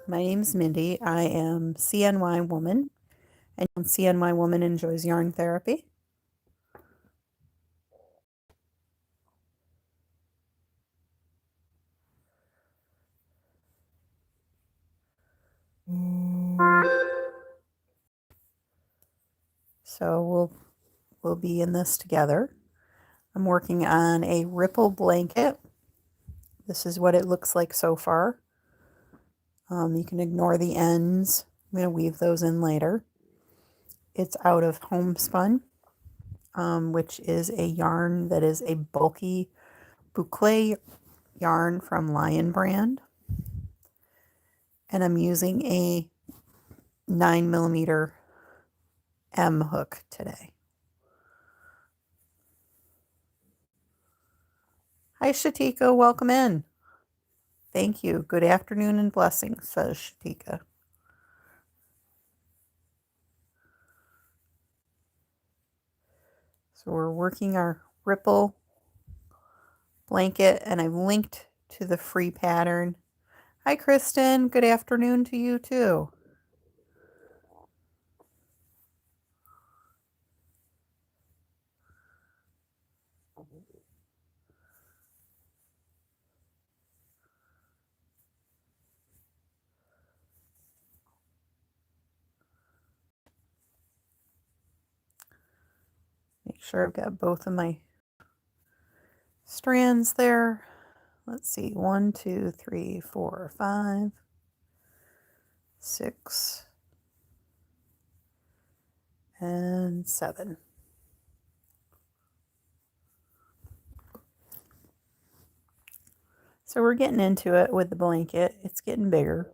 My name's Mindy. I am CNY Woman, and CNY Woman enjoys yarn therapy. So we'll be in this together. I'm working on a ripple blanket. This is what it looks like so far. You can ignore the ends. I'm going to weave those in later. It's out of Homespun, which is a yarn that is a bulky boucle yarn from Lion brand. And I'm using a 9mm M hook today. Hi, Shatika. Welcome in. Thank you. Good afternoon and blessings, says Shatika. So we're working our ripple blanket, and I've linked to the free pattern. Hi, Kristen. Good afternoon to you, too. Make sure I've got both of my strands there. Let's see, 1, 2, 3, 4, 5, 6, and 7. So we're getting into it with the blanket. It's getting bigger.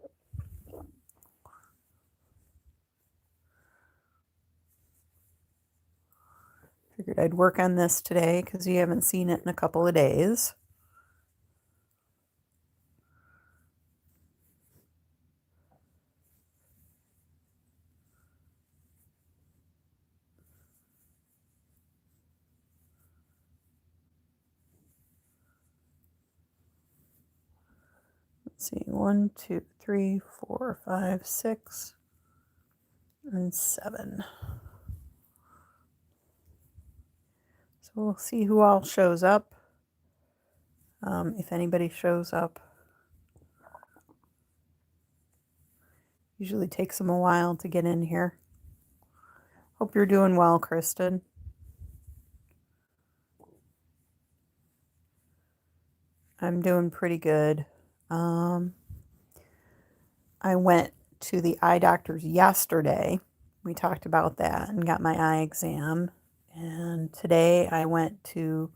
Figured I'd work on this today because you haven't seen it in a couple of days. Let's see, 1, 2, 3, 4, 5, 6, and 7. So we'll see who all shows up. If anybody shows up. Usually takes them a while to get in here. Hope you're doing well, Kristen. I'm doing pretty good. I went to the eye doctor's yesterday. We talked about that and got my eye exam. And today I went to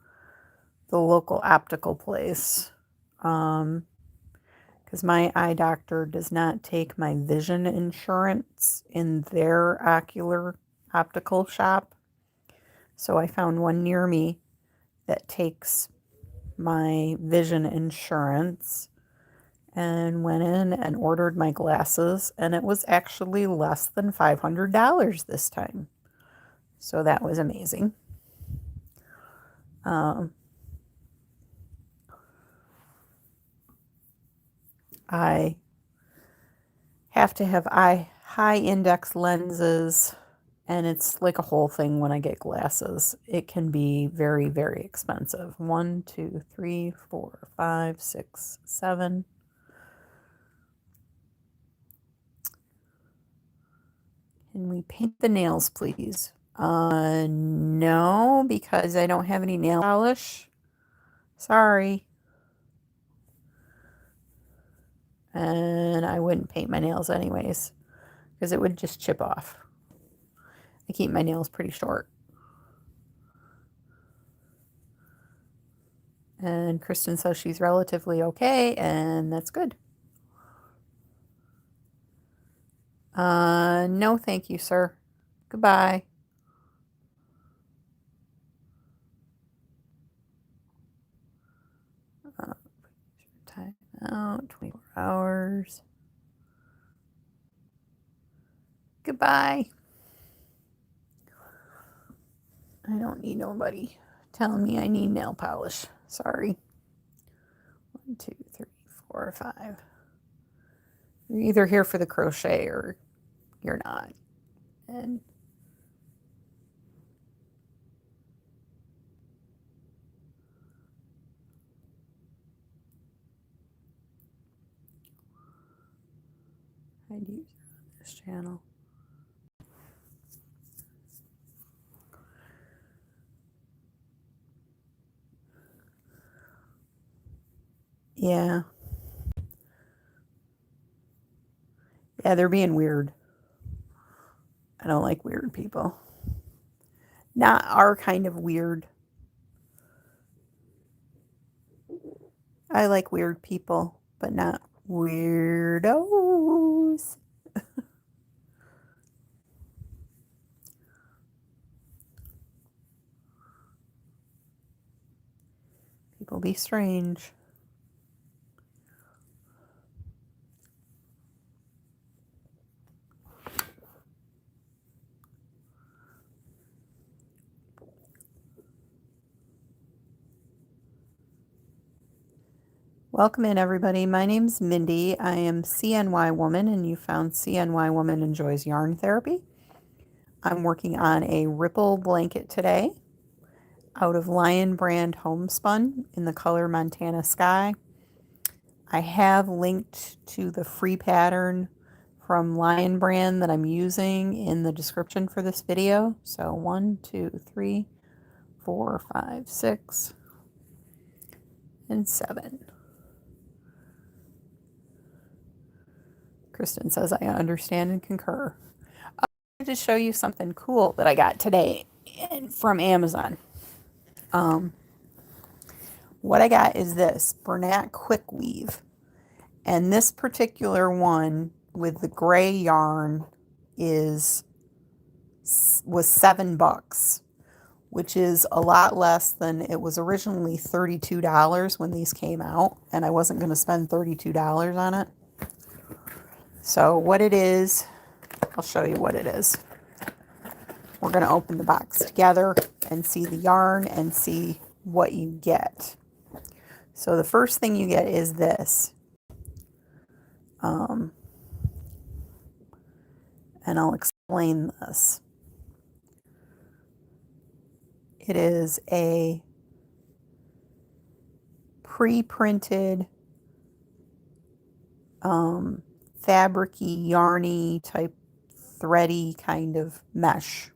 the local optical place because my eye doctor does not take my vision insurance in their optical shop. So I found one near me that takes my vision insurance and went in and ordered my glasses, and it was actually less than $500 this time. So that was amazing. I have to have high index lenses, and it's like a whole thing when I get glasses. It can be very, very expensive. 1, 2, 3, 4, 5, 6, 7. Can we paint the nails, please? No, because I don't have any nail polish. Sorry. And I wouldn't paint my nails anyways, because it would just chip off. I keep my nails pretty short. And Kristen says she's relatively okay, and that's good. No, thank you, sir. Goodbye. Time out, 24 hours. Goodbye. I don't need nobody telling me I need nail polish. Sorry. 1, 2, 3, 4, 5. You're either here for the crochet or you're not. And I'd use it on this channel. Yeah. Yeah, they're being weird. I don't like weird people. Not our kind of weird. I like weird people, but not weirdos. People be strange. Welcome in, everybody. My name's Mindy. I am CNY Woman, and you found CNY Woman Enjoys Yarn Therapy. I'm working on a ripple blanket today out of Lion Brand Homespun in the color Montana Sky. I have linked to the free pattern from Lion Brand that I'm using in the description for this video. So 1, 2, 3, 4, 5, 6, and 7. Kristen says, I understand and concur. I wanted to show you something cool that I got today from Amazon. What I got is this Bernat Quick Weave. And this particular one with the gray yarn was $7, which is a lot less than it was originally $32 when these came out, and I wasn't going to spend $32 on it. So what it is, I'll show you what it is. We're going to open the box together and see the yarn and see what you get. So the first thing you get is this. And I'll explain this. It is a pre-printed fabricy, yarny type thready kind of mesh.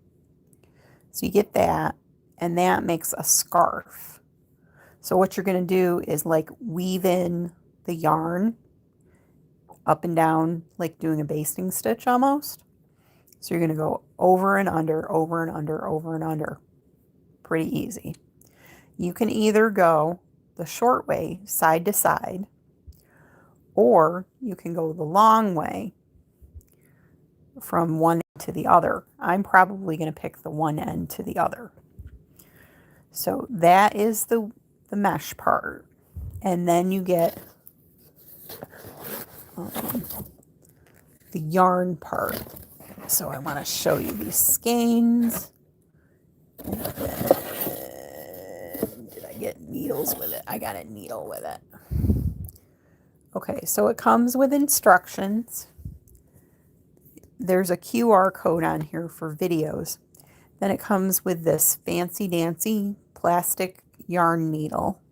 So you get that, and that makes a scarf. So what you're going to do is like weave in the yarn up and down, like doing a basting stitch almost. So you're going to go over and under, over and under, over and under. Pretty easy. You can either go the short way, side to side, or you can go the long way from one end to the other. I'm probably going to pick the one end to the other. So that is the mesh part. And then you get the yarn part. So I want to show you these skeins. Did I get needles with it? I got a needle with it. Okay, so it comes with instructions. There's a QR code on here for videos. Then it comes with this fancy dancy plastic yarn needle.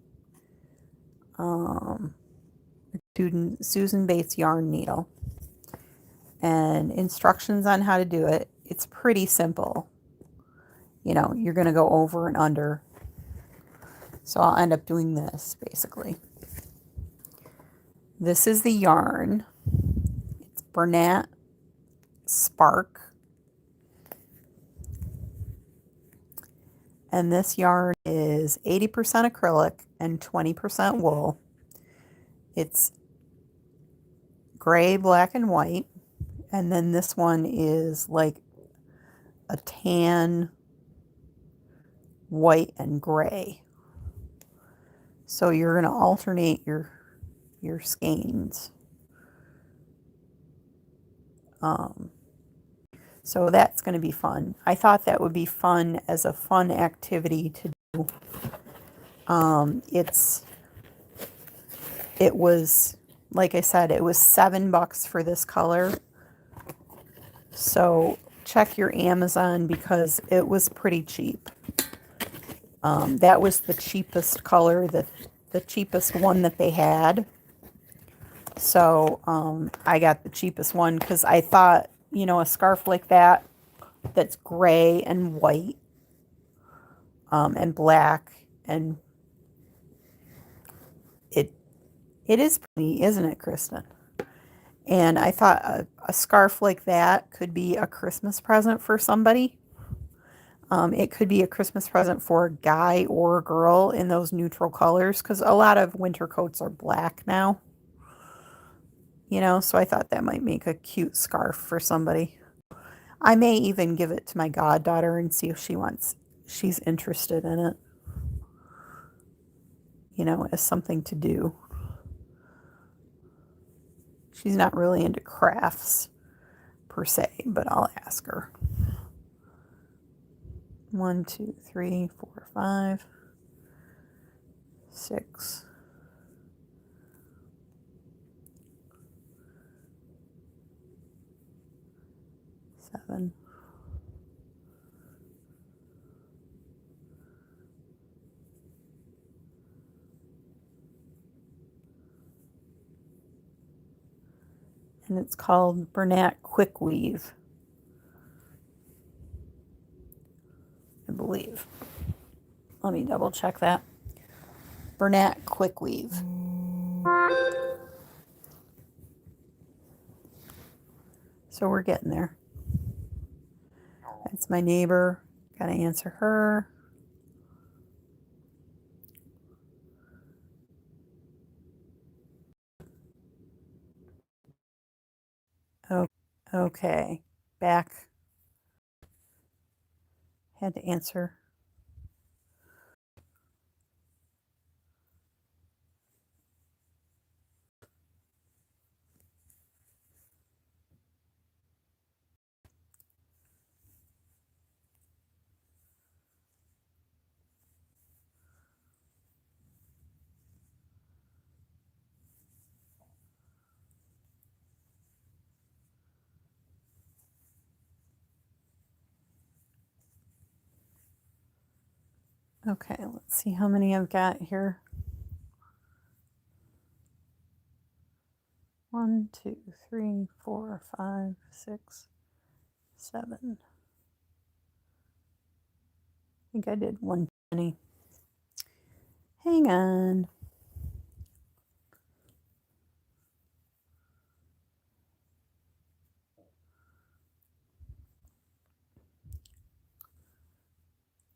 Susan Bates yarn needle. And instructions on how to do it. It's pretty simple. You know, you're going to go over and under. So I'll end up doing this, basically. This is the yarn. It's Bernat Spark. And this yarn is 80% acrylic and 20% wool. It's gray, black, and white. And then this one is like a tan, white, and gray. So you're going to alternate your skeins. So that's going to be fun. I thought that would be fun as a fun activity to do. It was like I said, it was $7 for this color. So check your Amazon because it was pretty cheap. That was the cheapest color, the cheapest one that they had. So I got the cheapest one because I thought, you know, a scarf like that, that's gray and white and black, and it is pretty, isn't it, Kristen? And I thought a scarf like that could be a Christmas present for somebody. It could be a Christmas present for a guy or a girl in those neutral colors because a lot of winter coats are black now. You know, so I thought that might make a cute scarf for somebody. I may even give it to my goddaughter and see if she's interested in it, you know, as something to do. She's not really into crafts per se, but I'll ask her. 1, 2, 3, 4, 5, 6, 7. And it's called Bernat Quick Weave, I believe. Let me double check that. Bernat Quick Weave. So we're getting there. That's my neighbor. Gotta answer her. Okay, back. Had to answer. Okay, let's see how many I've got here. 1, 2, 3, 4, 5, 6, 7. I think I did 120. Hang on.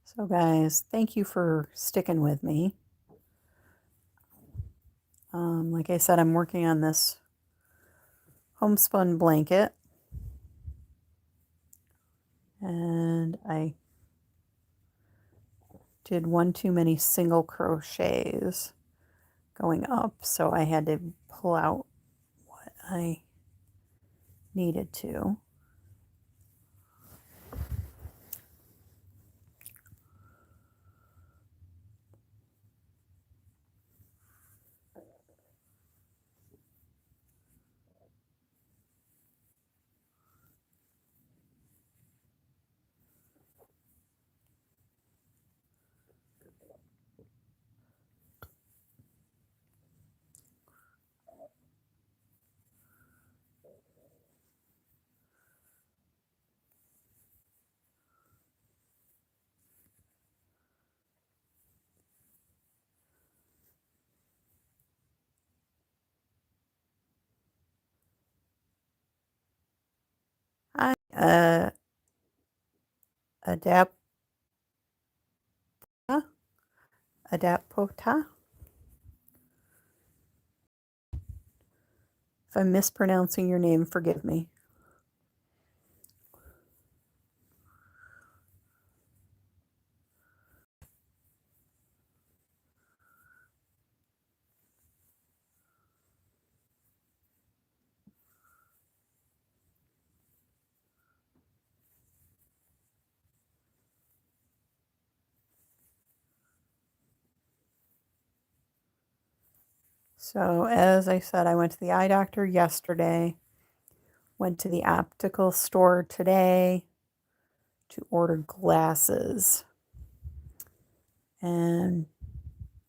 So guys, thank you for sticking with me. Like I said, I'm working on this homespun blanket. And I did one too many single crochets going up, so I had to pull out what I needed to. Hi, Adapota. If I'm mispronouncing your name, forgive me. So as I said, I went to the eye doctor yesterday, went to the optical store today to order glasses. And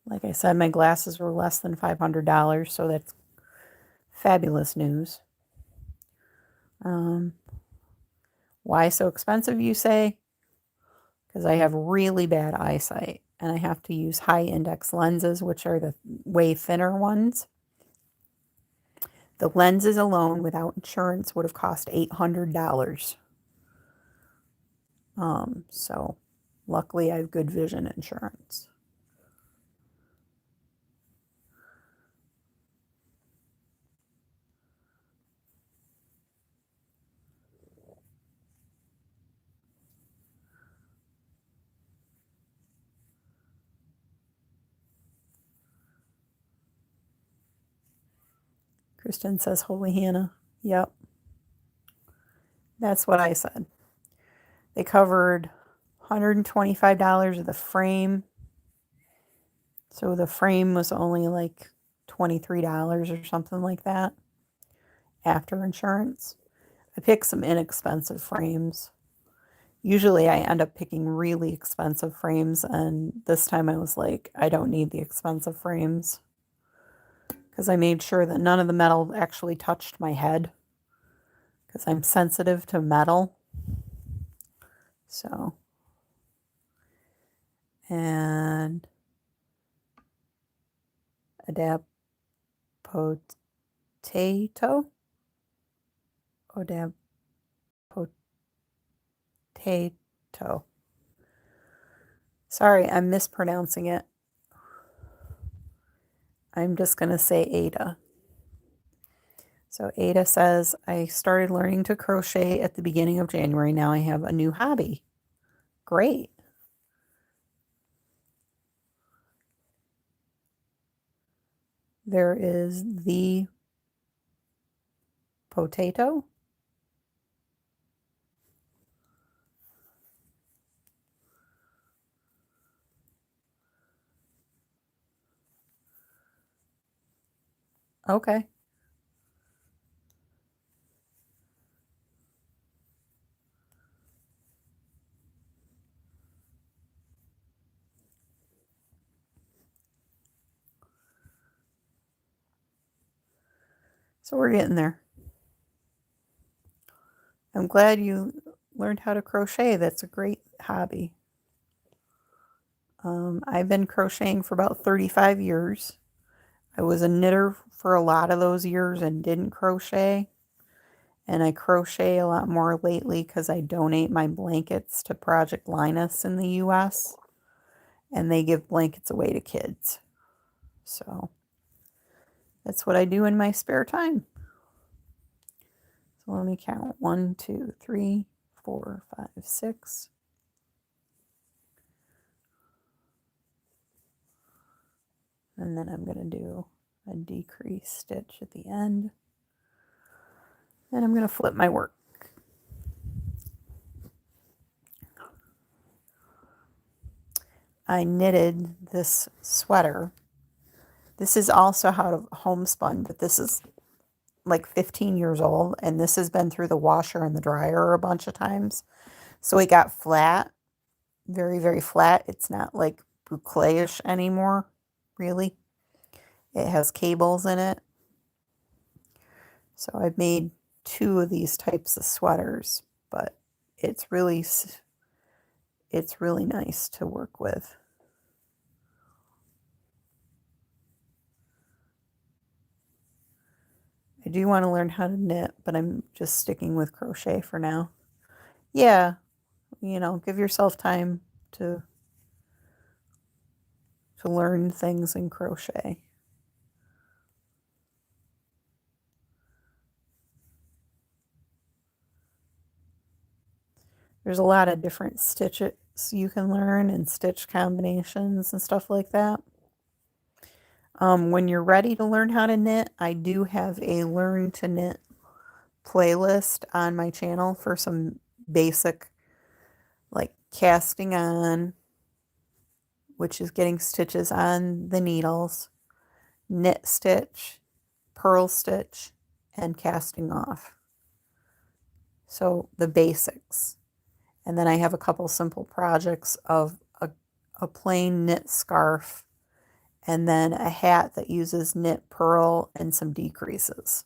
like I said, my glasses were less than $500, so that's fabulous news. Why so expensive, you say? Because I have really bad eyesight and I have to use high index lenses, which are the way thinner ones. The lenses alone without insurance would have cost $800. So luckily I have good vision insurance. Kristen says, Holy Hannah. Yep. That's what I said. They covered $125 of the frame. So the frame was only like $23 or something like that after insurance. I picked some inexpensive frames. Usually I end up picking really expensive frames, and this time I was like, I don't need the expensive frames. Because I made sure that none of the metal actually touched my head. Because I'm sensitive to metal. So. And Adap Potato. Odab Potato. Sorry, I'm mispronouncing it. I'm just going to say Ada. So Ada says, I started learning to crochet at the beginning of January. Now I have a new hobby. Great. There is the potato. Okay. So we're getting there. I'm glad you learned how to crochet. That's a great hobby. I've been crocheting for about 35 years. I was a knitter for a lot of those years and didn't crochet. And I crochet a lot more lately because I donate my blankets to Project Linus in the US. And they give blankets away to kids. So that's what I do in my spare time. So let me count. 1, 2, 3, 4, 5, 6. And then I'm going to do a decrease stitch at the end. And I'm going to flip my work. I knitted this sweater. This is also out of Homespun, but this is like 15 years old, and this has been through the washer and the dryer a bunch of times. So it got flat, very, very flat. It's not like boucle-ish anymore, really. It has cables in it. So I've made 2 of these types of sweaters, but it's really nice to work with. I do want to learn how to knit, but I'm just sticking with crochet for now. Yeah, give yourself time to learn things in crochet. There's a lot of different stitches you can learn and stitch combinations and stuff like that. When you're ready to learn how to knit, I do have a Learn to Knit playlist on my channel for some basic, like casting on, which is getting stitches on the needles, knit stitch, purl stitch, and casting off. So the basics. And then I have a couple simple projects of a plain knit scarf and then a hat that uses knit purl and some decreases.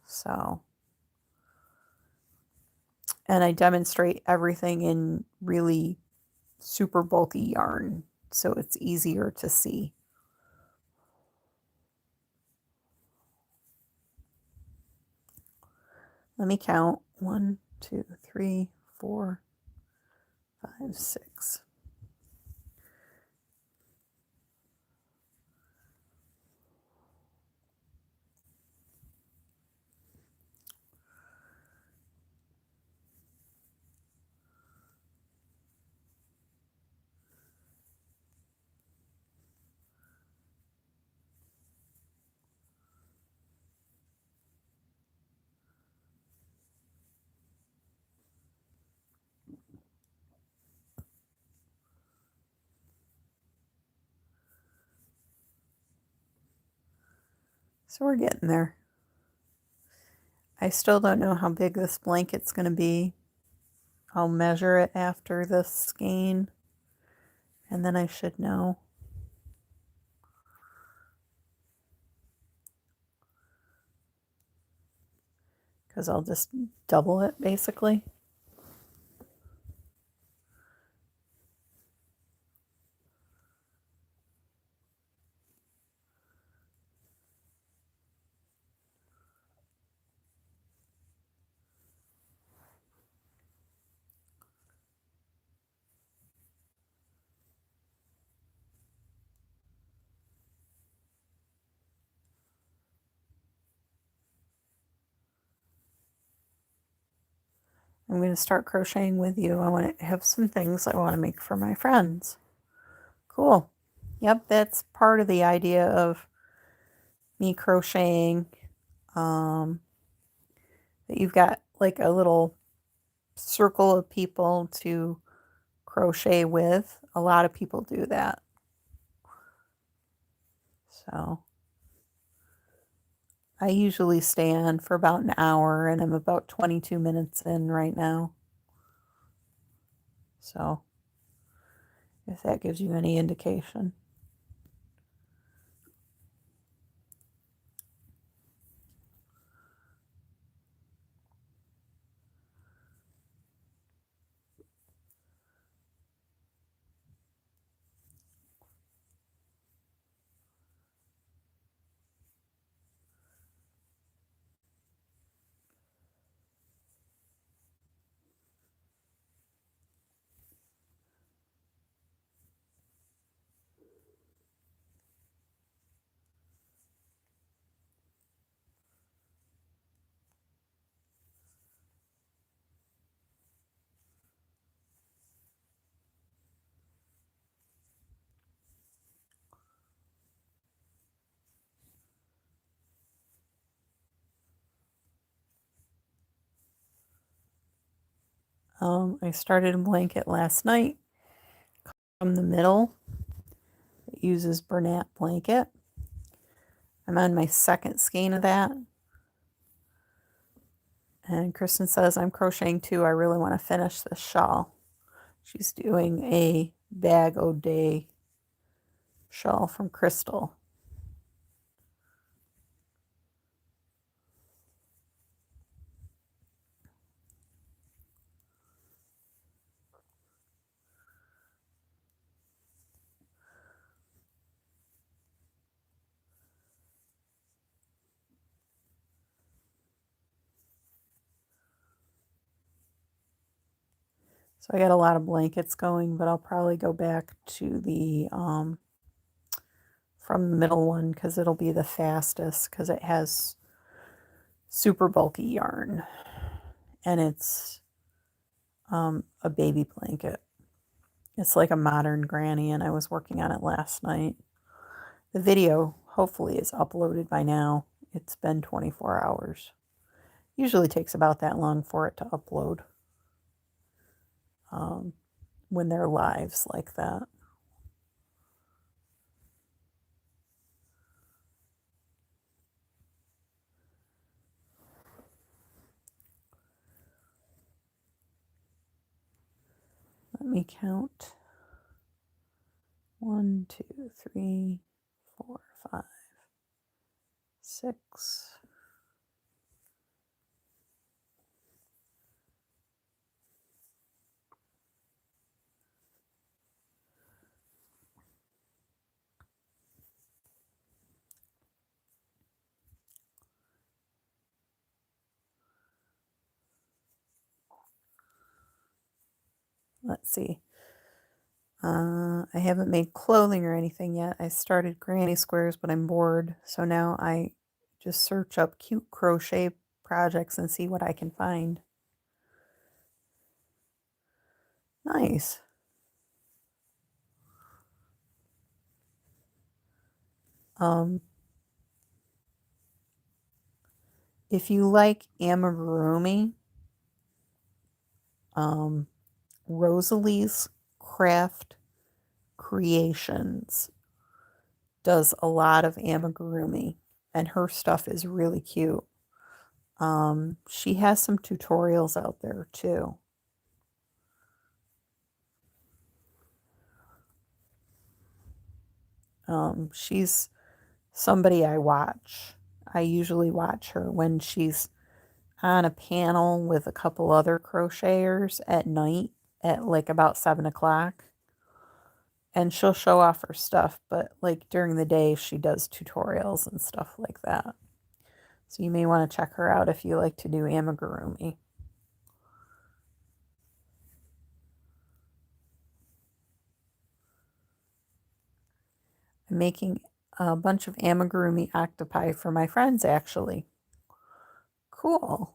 So, and I demonstrate everything in really super bulky yarn, so it's easier to see. Let me count. 1, 2, 3, 4, 5, 6. So we're getting there. I still don't know how big this blanket's going to be. I'll measure it after the skein, and then I should know. Because I'll just double it, basically. I'm going to start crocheting with you. I want to have some things I want to make for my friends. Cool. Yep, that's part of the idea of me crocheting. That you've got like a little circle of people to crochet with. A lot of people do that. So I usually stay on for about an hour, and I'm about 22 minutes in right now. So if that gives you any indication. I started a blanket last night from the middle. It uses Bernat blanket. I'm on my second skein of that. And Kristen says, I'm crocheting too. I really want to finish this shawl. She's doing a bag o' day shawl from Crystal. So I got a lot of blankets going, but I'll probably go back to the from the middle one because it'll be the fastest because it has super bulky yarn and it's a baby blanket. It's like a modern granny, and I was working on it last night. The video hopefully is uploaded by now. It's been 24 hours. Usually takes about that long for it to upload when they're lives like that. Let me count. 1, 2, 3, 4, 5, 6. Let's see. I haven't made clothing or anything yet. I started granny squares, but I'm bored. So now I just search up cute crochet projects and see what I can find. Nice. If you like amigurumi, Rosalie's Craft Creations does a lot of amigurumi, and her stuff is really cute. She has some tutorials out there too. She's somebody I watch. I usually watch her when she's on a panel with a couple other crocheters at night at like about 7 o'clock. And she'll show off her stuff, but like during the day, she does tutorials and stuff like that. So you may want to check her out if you like to do amigurumi. I'm making a bunch of amigurumi octopi for my friends, actually. Cool.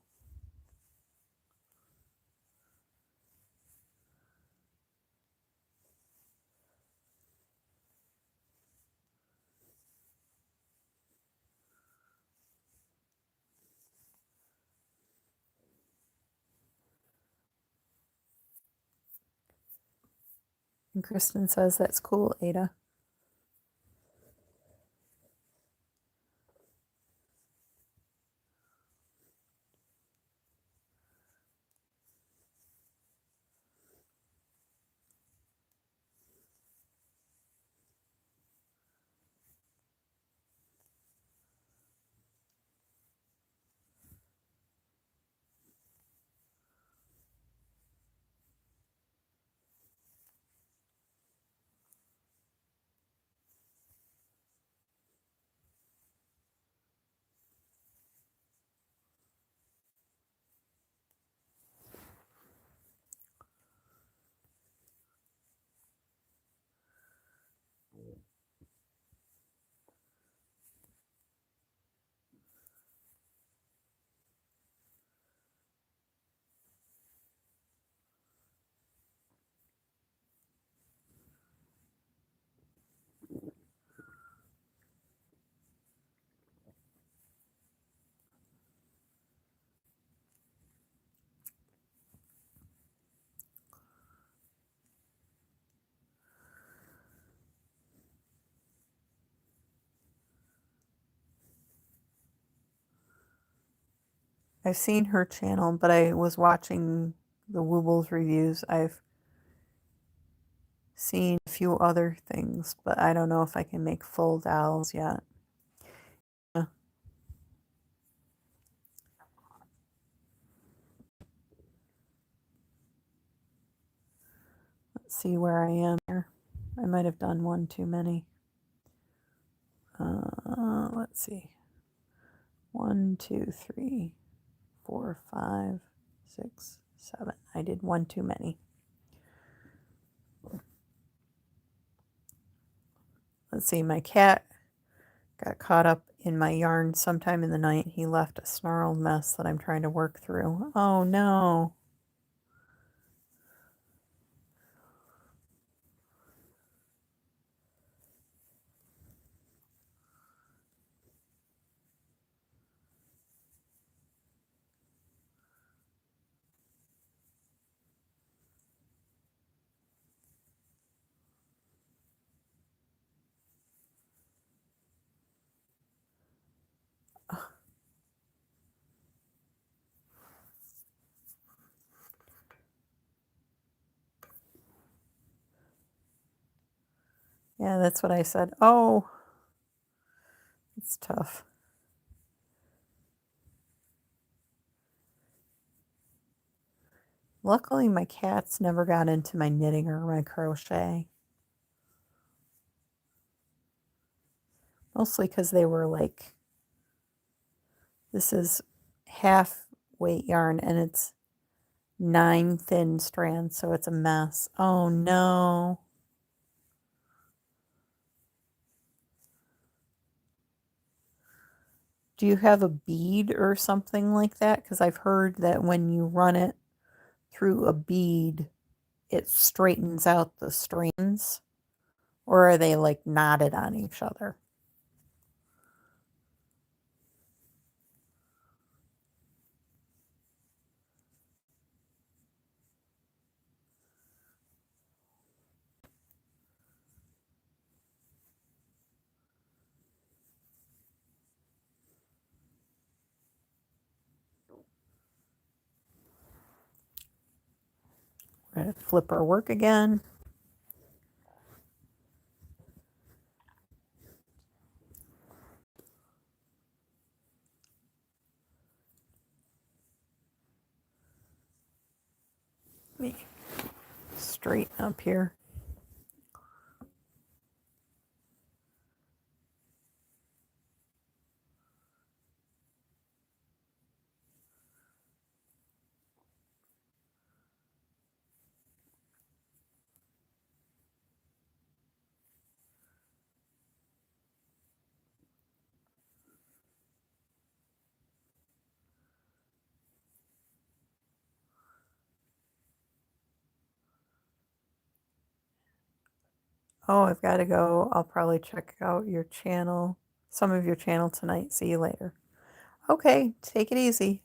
And Kristen says that's cool, Ada. I've seen her channel, but I was watching the Woobles reviews. I've seen a few other things, but I don't know if I can make full dowels yet. Yeah. Let's see where I am here. I might have done one too many. Let's see. 1, 2, 3, 4, 5, 6, 7. I did one too many. Let's see, my cat got caught up in my yarn sometime in the night. He left a snarled mess that I'm trying to work through. Oh no. Yeah, that's what I said. Oh, it's tough. Luckily, my cats never got into my knitting or my crochet. Mostly because they were like, this is half weight yarn and it's 9 thin strands, so it's a mess. Oh no. Do you have a bead or something like that? Because I've heard that when you run it through a bead, it straightens out the strands. Or are they like knotted on each other? We're going to flip our work again. Let me straighten up here. Oh, I've got to go. I'll probably check out your channel, some of your channel tonight. See you later. Okay, take it easy.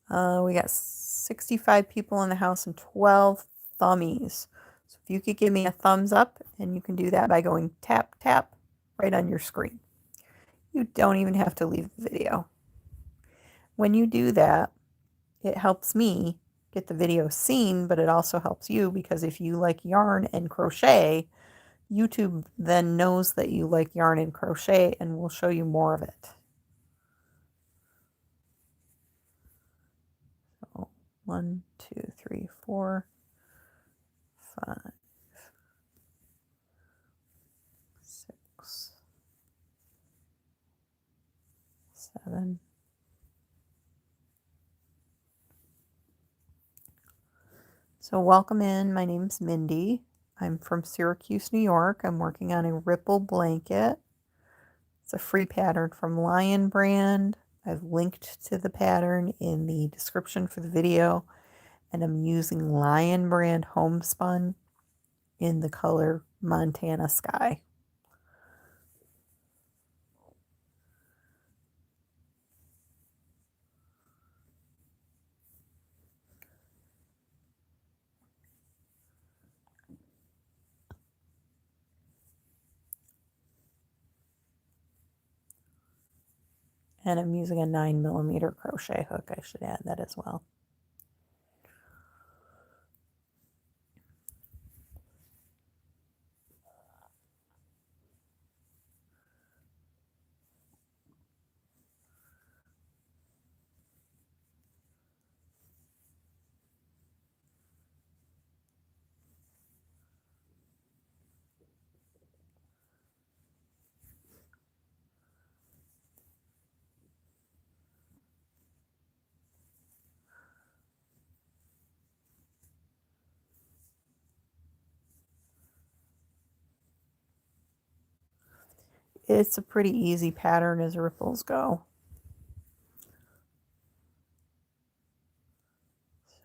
We got 65 people in the house and 12 thummies. So if you could give me a thumbs up, and you can do that by going tap, tap right on your screen. You don't even have to leave the video. When you do that, it helps me get the video seen, but it also helps you because if you like yarn and crochet, YouTube then knows that you like yarn and crochet and will show you more of it. So 1, 2, 3, 4, 5, 6, 7. So welcome in. My name's Mindy. I'm from Syracuse, New York. I'm working on a ripple blanket. It's a free pattern from Lion Brand. I've linked to the pattern in the description for the video, and I'm using Lion Brand Homespun in the color Montana Sky. And I'm using a 9mm crochet hook. I should add that as well. It's a pretty easy pattern as ripples go.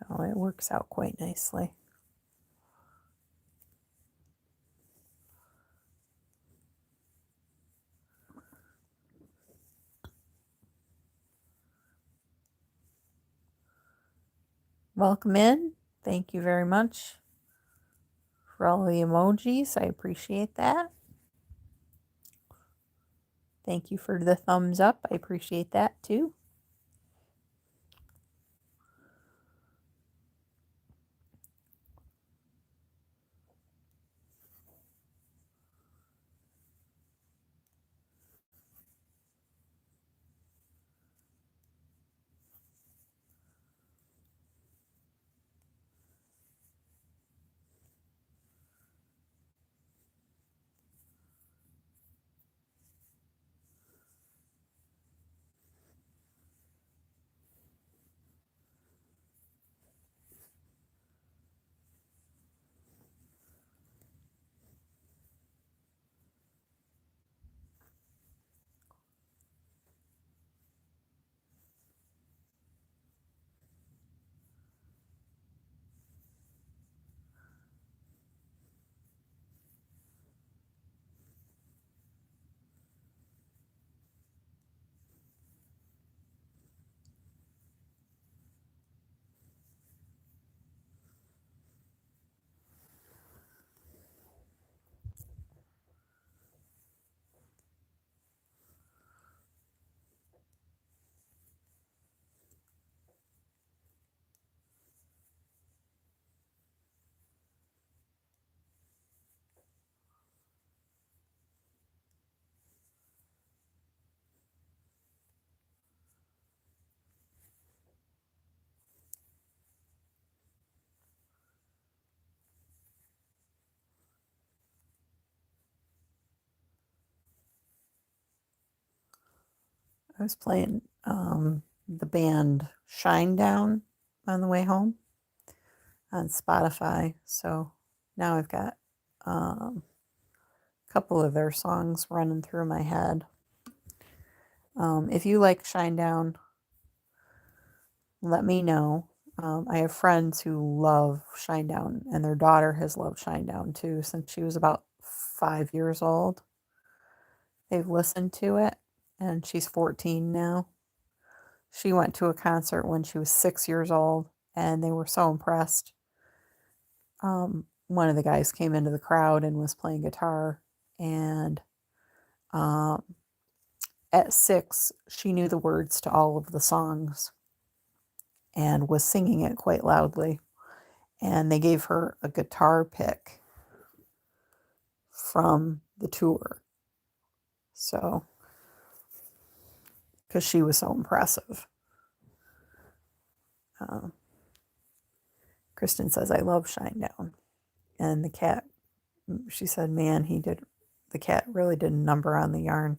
So it works out quite nicely. Welcome in. Thank you very much for all the emojis. I appreciate that. thank you for the thumbs up. I appreciate that too. I was playing the band Shinedown on the way home on Spotify. So now I've got a couple of their songs running through my head. If you like Shinedown, let me know. I have friends who love Shinedown, and their daughter has loved Shinedown too since she was about 5 years old. They've listened to it, and she's 14 now. She went to a concert when she was 6 years old, and they were so impressed. One of the guys came into the crowd and was playing guitar, and at 6, she knew the words to all of the songs and was singing it quite loudly. And they gave her a guitar pick from the tour. So, because she was so impressive. Kristen says, I love Shinedown. And the cat, she said, man, the cat really did a number on the yarn.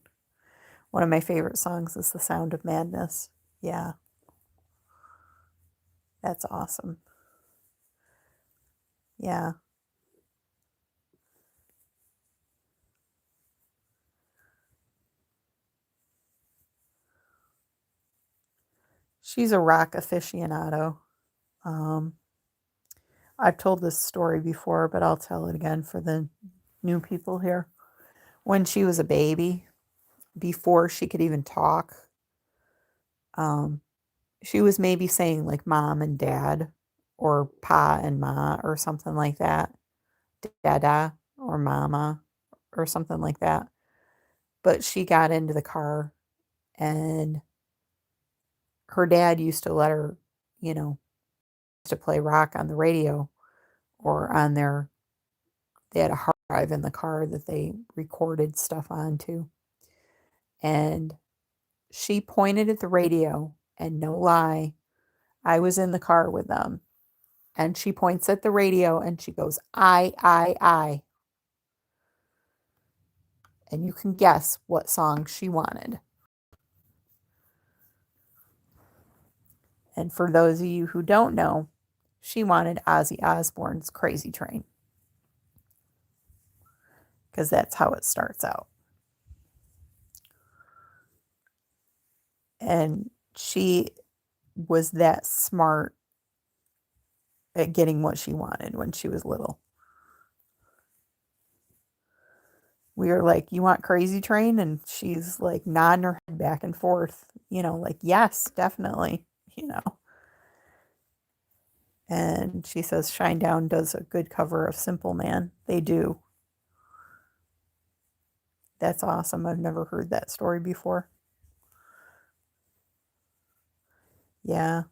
One of my favorite songs is The Sound of Madness. Yeah. That's awesome. Yeah. She's a rock aficionado. I've told this story before, but I'll tell it again for the new people here. When she was a baby, before she could even talk, she was maybe saying like mom and dad or pa and ma or something like that. Dada or mama or something like that. But she got into the car and her dad used to let her, to play rock on the radio or on they had a hard drive in the car that they recorded stuff onto. And she pointed at the radio, and no lie, I was in the car with them. And she points at the radio and she goes, I. And you can guess what song she wanted. And for those of you who don't know, she wanted Ozzy Osbourne's Crazy Train. Because that's how it starts out. And she was that smart at getting what she wanted when she was little. We were like, you want Crazy Train? And she's like nodding her head back and forth, like, yes, definitely, And she says Shinedown does a good cover of Simple Man. They do. That's awesome. I've never heard that story before. Yeah.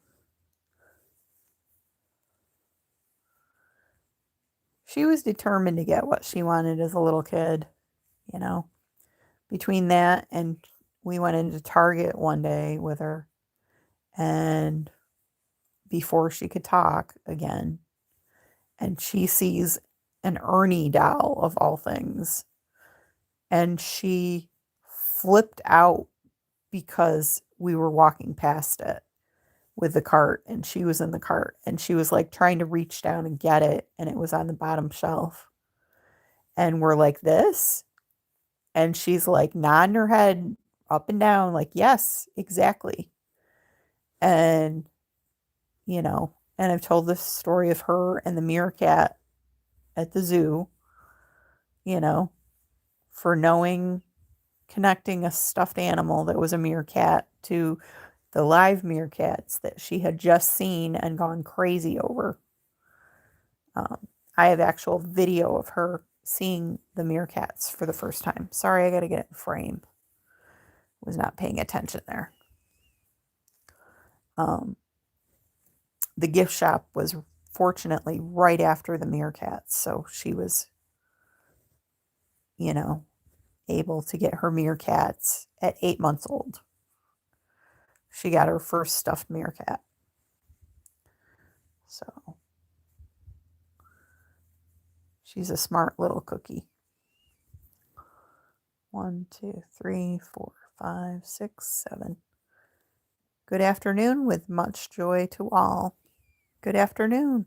She was determined to get what she wanted as a little kid, you know. Between that and we went into Target one day with her, and before she could talk again, and she sees an Ernie doll of all things, and she flipped out because we were walking past it with the cart, and she was in the cart, and she was like trying to reach down and get it, and it was on the bottom shelf, and we're like, this, and she's like nodding her head up and down like, yes, exactly. And and I've told this story of her and the meerkat at the zoo, you know for connecting a stuffed animal that was a meerkat to the live meerkats that she had just seen and gone crazy over. I have actual video of her seeing the meerkats for the first time. Sorry, I got to get it in frame. Was not paying attention there. The gift shop was fortunately right after the meerkats, so she was, able to get her meerkats at 8 months old. She got her first stuffed meerkat. So she's a smart little cookie. 1, 2, 3, 4, 5, 6, 7. Good afternoon with much joy to all. Good afternoon.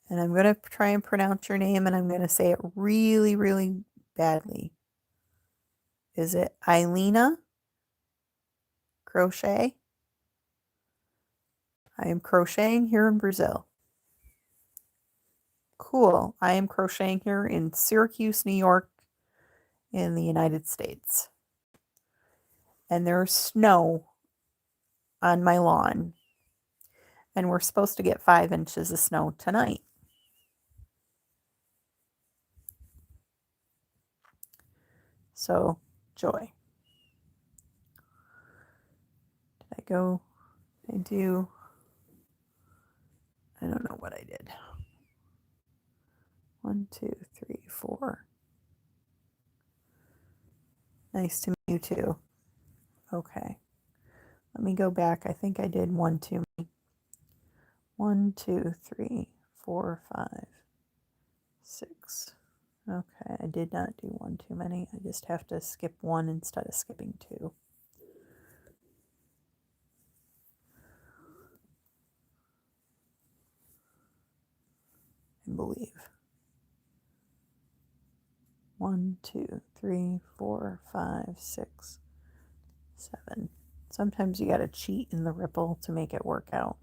And I'm going to try and pronounce your name, and I'm going to say it really, really badly. Is it Eilina Crochet? I am crocheting here in Brazil. Cool. I am crocheting here in Syracuse, New York, in the United States. And there's snow on my lawn. And we're supposed to get 5 inches of snow tonight. So, joy. Did I go? I do. I don't know what I did. 1, 2, 3, 4. Nice to meet you too. Okay. Let me go back. I think I did 1 too many. 1, 2, 3, 4, 5, 6. Okay, I did not do 1 too many. I just have to skip 1 instead of skipping 2. I believe. 1, 2, 3, 4, 5, 6, 7. Sometimes you gotta cheat in the ripple to make it work out.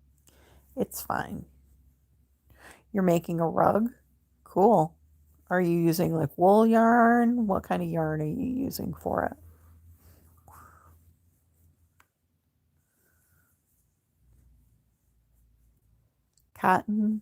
It's fine. You're making a rug? Cool. Are you using like wool yarn? What kind of yarn are you using for it? Cotton?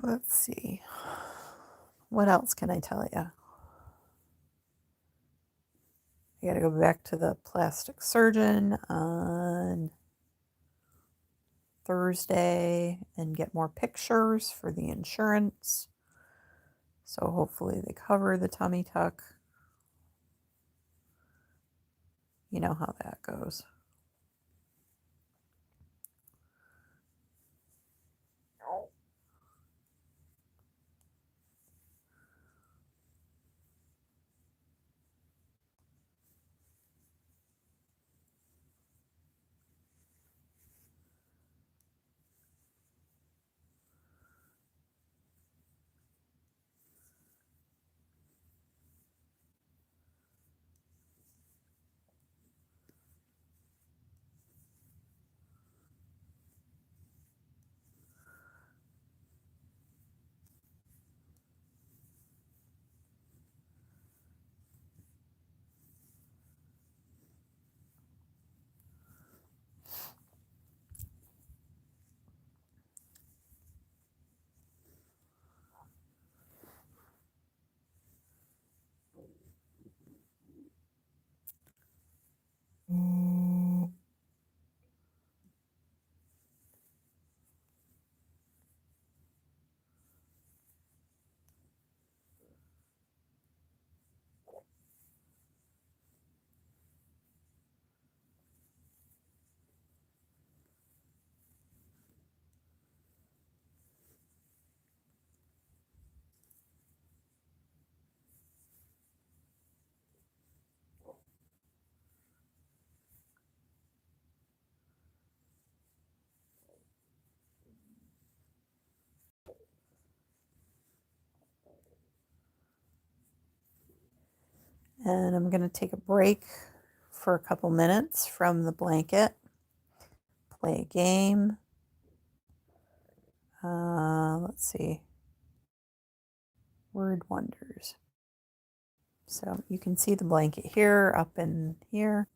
Let's see. What else can I tell you? I got to go back to the plastic surgeon on Thursday and get more pictures for the insurance. So hopefully they cover the tummy tuck. You know how that goes. And I'm going to take a break for a couple minutes from the blanket, play a game. Let's see. Word Wonders. So you can see the blanket here, up in here.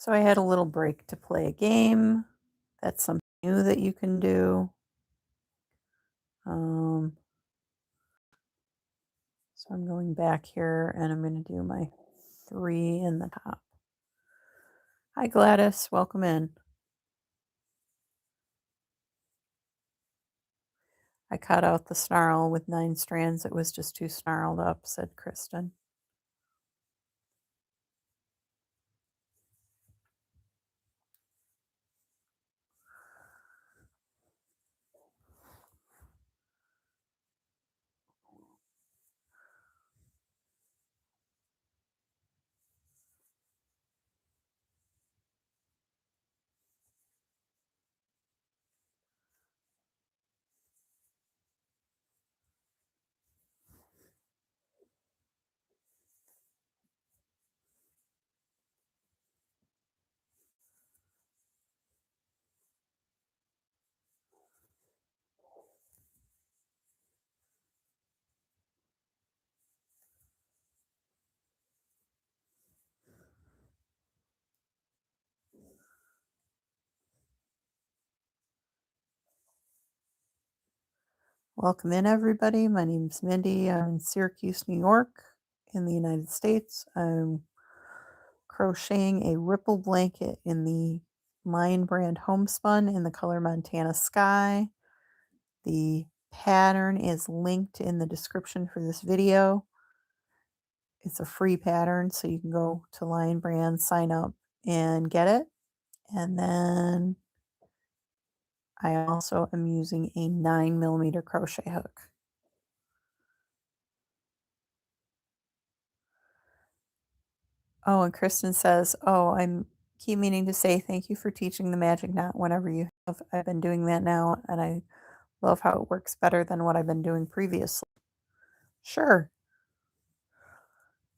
So I had a little break to play a game. That's something new that you can do. So I'm going back here and I'm going to do my 3 in the top. Hi Gladys, welcome in. I cut out the snarl with 9 strands. It was just too snarled up, said Kristen. Welcome in, everybody. My name's Mindy. I'm in Syracuse, New York, in the United States. I'm crocheting a ripple blanket in the Lion brand Homespun in the color Montana Sky. The pattern is linked in the description for this video. It's a free pattern, so you can go to Lion Brand, sign up, and get it. And then I also am using a 9mm crochet hook. Oh, and Kristen says, oh, I'm keep meaning to say thank you for teaching the magic knot whenever you have. I've been doing that now, and I love how it works better than what I've been doing previously. Sure.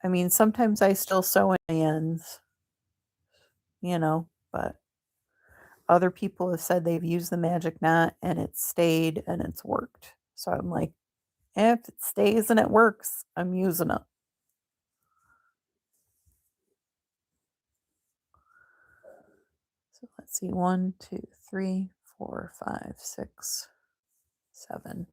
I mean, sometimes I still sew in the ends, but other people have said they've used the magic knot and it's stayed and it's worked. So I'm like, if it stays and it works, I'm using it. So let's see, 1, 2, 3, 4, 5, 6, 7.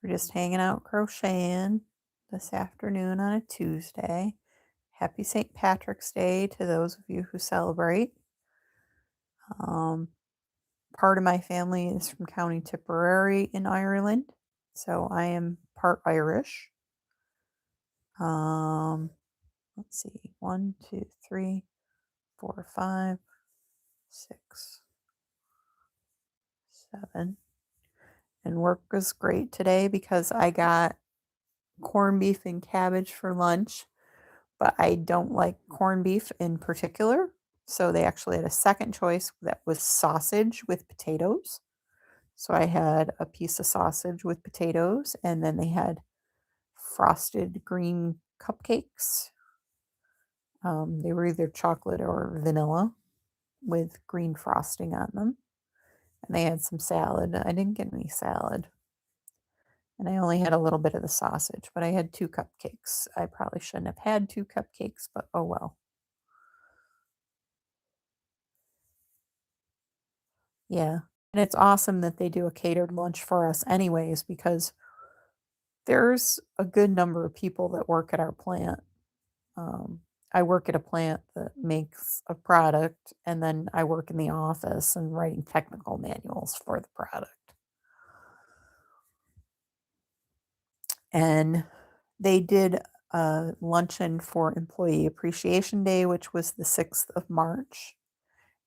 We're just hanging out crocheting this afternoon on a Tuesday. Happy St. Patrick's Day to those of you who celebrate. Part of my family is from County Tipperary in Ireland, so I am part Irish. Let's see, 1, 2, 3, 4, 5, 6, 7. And work was great today because I got corned beef and cabbage for lunch, but I don't like corned beef in particular. So they actually had a second choice that was sausage with potatoes. So I had a piece of sausage with potatoes, and then they had frosted green cupcakes. They were either chocolate or vanilla with green frosting on them. And they had some salad. I didn't get any salad. And I only had a little bit of the sausage, but I had 2 cupcakes. I probably shouldn't have had 2 cupcakes, but oh well. Yeah. And it's awesome that they do a catered lunch for us anyways, because there's a good number of people that work at our plant. I work at a plant that makes a product, and then I work in the office and writing technical manuals for the product. And they did a luncheon for Employee Appreciation Day, which was the 6th of March.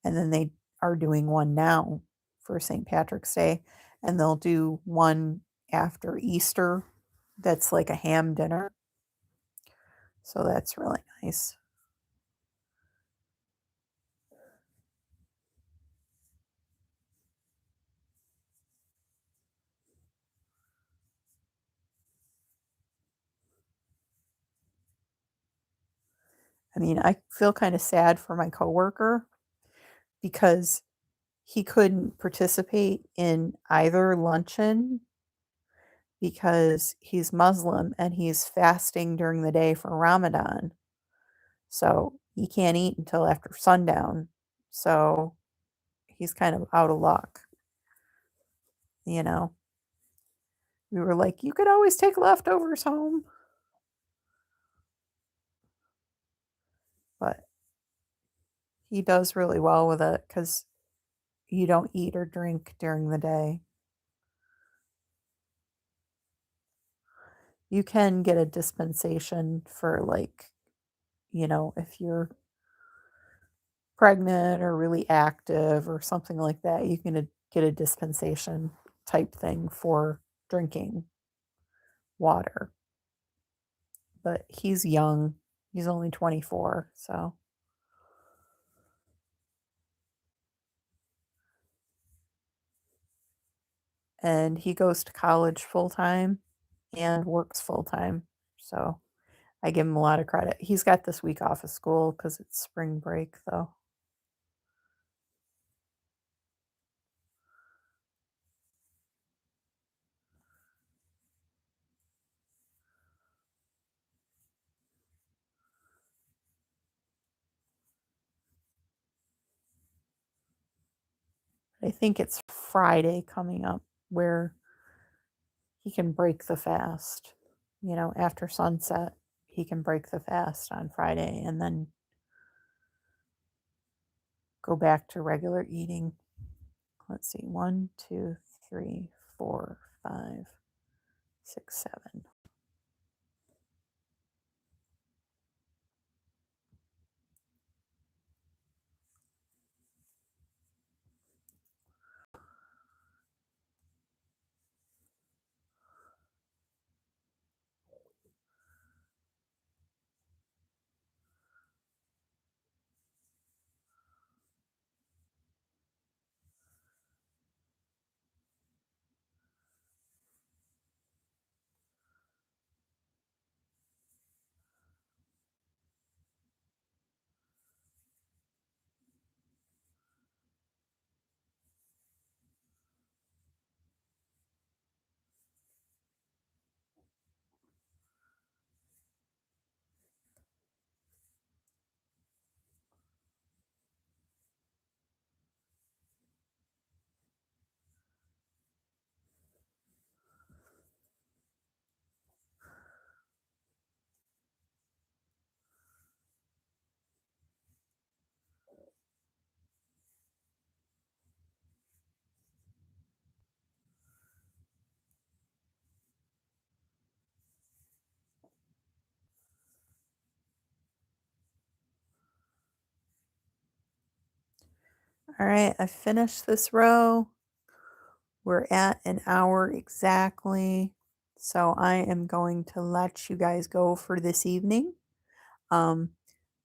And then they are doing one now for St. Patrick's Day. And they'll do one after Easter that's like a ham dinner. So that's really nice. I mean, I feel kind of sad for my coworker because he couldn't participate in either luncheon because he's Muslim and he's fasting during the day for Ramadan. So he can't eat until after sundown. So he's kind of out of luck, you know. We were like, you could always take leftovers home. But he does really well with it because you don't eat or drink during the day. You can get a dispensation for, like, if you're pregnant or really active or something like that, you can get a dispensation type thing for drinking water. But he's young. He's only 24, so. And he goes to college full time and works full time. So I give him a lot of credit. He's got this week off of school because it's spring break, though. I think it's Friday coming up where he can break the fast. After sunset, he can break the fast on Friday and then go back to regular eating. Let's see, 1, 2, 3, 4, 5, 6, 7. All right, I finished this row. We're at an hour exactly. So I am going to let you guys go for this evening.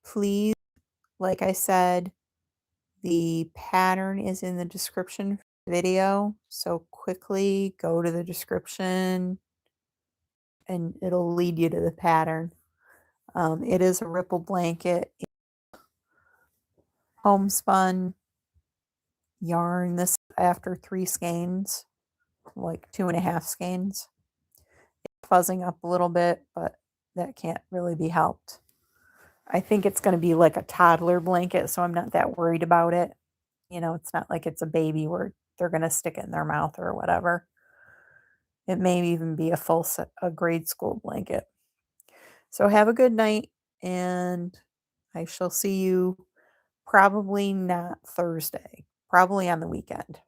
Please, like I said, the pattern is in the description video. So quickly go to the description and it'll lead you to the pattern. It is a ripple blanket, homespun yarn. This after 3 skeins, like 2.5 skeins. It's fuzzing up a little bit, but that can't really be helped. I think it's going to be like a toddler blanket, so I'm not that worried about it. It's not like it's a baby where they're going to stick it in their mouth or whatever. It may even be a grade school blanket. So have a good night, and I shall see you probably not Thursday, probably on the weekend.